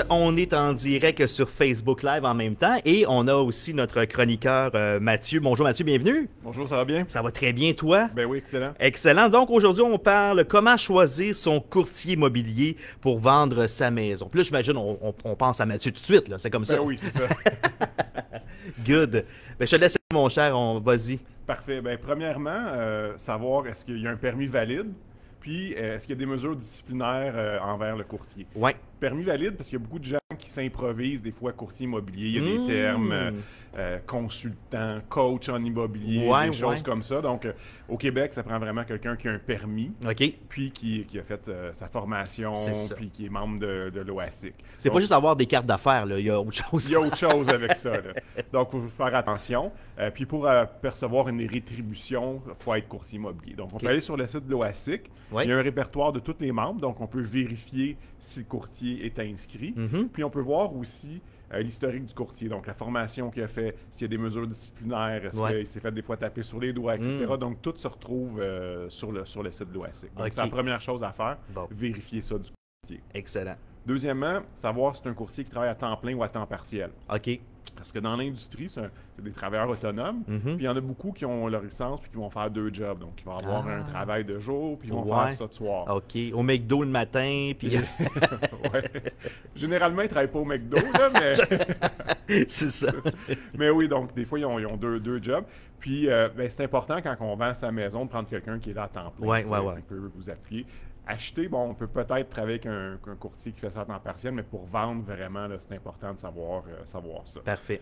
On est en direct sur Facebook Live en même temps et on a aussi notre chroniqueur Mathieu. Bonjour Mathieu, bienvenue. Bonjour, ça va bien? Ça va très bien, toi? Ben oui, excellent. Excellent. Donc aujourd'hui, on parle comment choisir son courtier immobilier pour vendre sa maison. Puis là, j'imagine, on pense à Mathieu tout de suite, là. C'est comme ça. Ben oui, c'est ça. Good. Ben, je te laisse, mon cher, vas-y. Parfait. Ben premièrement, savoir est-ce qu'il y a un permis valide, puis est-ce qu'il y a des mesures disciplinaires envers le courtier. Ouais. Permis valide parce qu'il y a beaucoup de gens qui s'improvisent des fois courtier immobilier. Il y a des termes consultant, coach en immobilier, des choses comme ça. Donc, au Québec, ça prend vraiment quelqu'un qui a un permis, puis qui a fait sa formation, puis qui est membre de l'OASIC. C'est pas juste avoir des cartes d'affaires, là. Il y a autre chose. Il y a autre chose avec ça, là. Donc, il faut faire attention. Puis pour percevoir une rétribution, il faut être courtier immobilier. Donc, on peut aller sur le site de l'OASIC. Il y a un répertoire de tous les membres, donc on peut vérifier si le courtier est inscrit. Puis on peut voir aussi l'historique du courtier, donc la formation qu'il a fait, s'il y a des mesures disciplinaires, est-ce qu'il s'est fait des fois taper sur les doigts, etc. Donc tout se retrouve sur le site de l'OASIC. Donc c'est la première chose à faire, vérifier ça du courtier. Excellent. Deuxièmement, savoir si c'est un courtier qui travaille à temps plein ou à temps partiel. OK. Parce que dans l'industrie, c'est des travailleurs autonomes. Puis il y en a beaucoup qui ont leur licence puis qui vont faire deux jobs. Donc, ils vont avoir un travail de jour puis ils vont faire ça de soir. OK. Au McDo le matin, puis... Généralement, ils ne travaillent pas au McDo, là, mais... c'est ça. Mais oui, donc, des fois, ils ont deux jobs. Puis, c'est important, quand on vend sa maison, de prendre quelqu'un qui est là à temps plein. Qui peut vous appuyer. Acheter, on peut peut-être travailler avec un courtier qui fait ça à temps partiel, mais pour vendre, vraiment, c'est important de savoir ça. Parfait.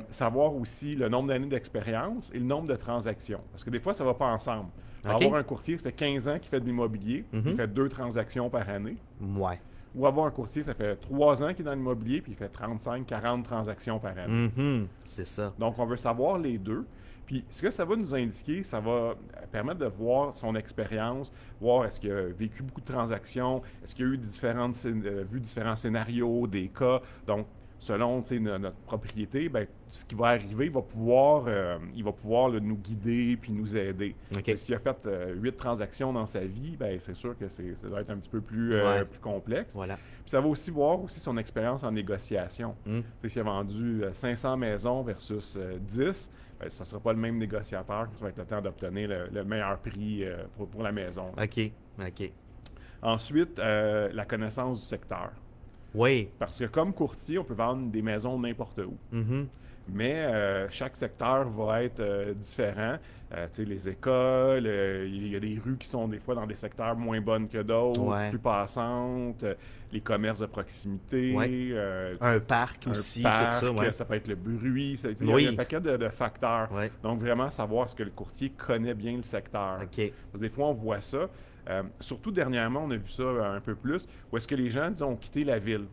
Savoir aussi le nombre d'années d'expérience et le nombre de transactions. Parce que des fois, ça ne va pas ensemble. Avoir un courtier, ça fait 15 ans qu'il fait de l'immobilier, il fait 2 transactions par année. Ouais. Ou avoir un courtier, ça fait 3 ans qu'il est dans l'immobilier, puis il fait 35, 40 transactions par année. C'est ça. Donc, on veut savoir les deux. Puis, ce que ça va nous indiquer, ça va permettre de voir son expérience, voir est-ce qu'il a vécu beaucoup de transactions, est-ce qu'il a eu vu différents scénarios, des cas. Donc, selon notre propriété, ce qui va arriver, il va pouvoir nous guider puis nous aider. S'il a fait 8 transactions dans sa vie, c'est sûr que ça doit être un petit peu plus complexe. Voilà. Puis ça va aussi voir son expérience en négociation. S'il a vendu 500 maisons versus 10, ça ne sera pas le même négociateur qui va être le temps d'obtenir le meilleur prix pour la maison. OK. Ensuite, la connaissance du secteur. Oui. Parce que comme courtier, on peut vendre des maisons n'importe où. Mais chaque secteur va être différent. Les écoles, il y a des rues qui sont des fois dans des secteurs moins bonnes que d'autres, plus passantes, les commerces de proximité. Un parc aussi, parc, tout ça. Ça peut être le bruit. Il y a un paquet de facteurs. Donc, vraiment savoir ce que le courtier connaît bien le secteur. Parce que des fois, on voit ça. Surtout dernièrement, on a vu ça un peu plus, où est-ce que les gens, disons, ont quitté la ville.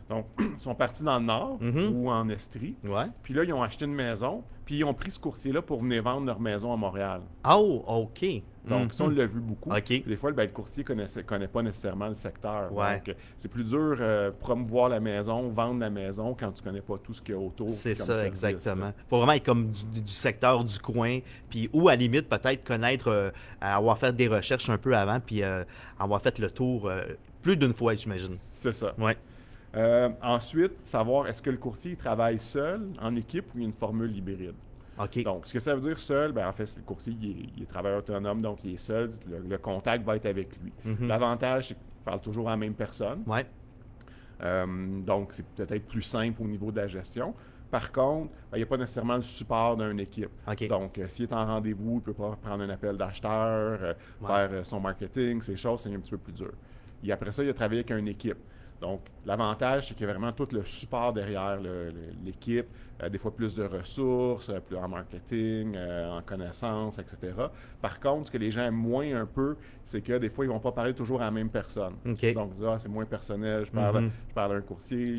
Donc, ils sont partis dans le nord ou en Estrie. Puis là, ils ont acheté une maison, puis ils ont pris ce courtier-là pour venir vendre leur maison à Montréal. Oh, OK. Donc, ça, on l'a vu beaucoup. Des fois, le courtier ne connaît pas nécessairement le secteur. Donc, c'est plus dur promouvoir la maison, vendre la maison quand tu ne connais pas tout ce qu'il y a autour. C'est ça, exactement. Il faut vraiment être comme du secteur du coin, puis ou à la limite, peut-être connaître, avoir fait des recherches un peu avant, puis avoir fait le tour plus d'une fois, j'imagine. C'est ça. Ouais. Ensuite, savoir est-ce que le courtier travaille seul, en équipe ou il y a une formule hybride. Donc, ce que ça veut dire seul, en fait, le courtier, il est travailleur autonome, donc il est seul. Le contact va être avec lui. L'avantage, c'est qu'il parle toujours à la même personne. Donc, c'est peut-être plus simple au niveau de la gestion. Par contre, il n'y a pas nécessairement le support d'une équipe. Donc, s'il est en rendez-vous, il ne peut pas prendre un appel d'acheteur, faire son marketing, ces choses, c'est un petit peu plus dur. Et après ça, il a travaillé avec une équipe. Donc, l'avantage, c'est qu'il y a vraiment tout le support derrière l'équipe, des fois plus de ressources, plus en marketing, en connaissances, etc. Par contre, ce que les gens aiment moins un peu, c'est que des fois, ils ne vont pas parler toujours à la même personne. Donc, c'est moins personnel, je parle à un courtier.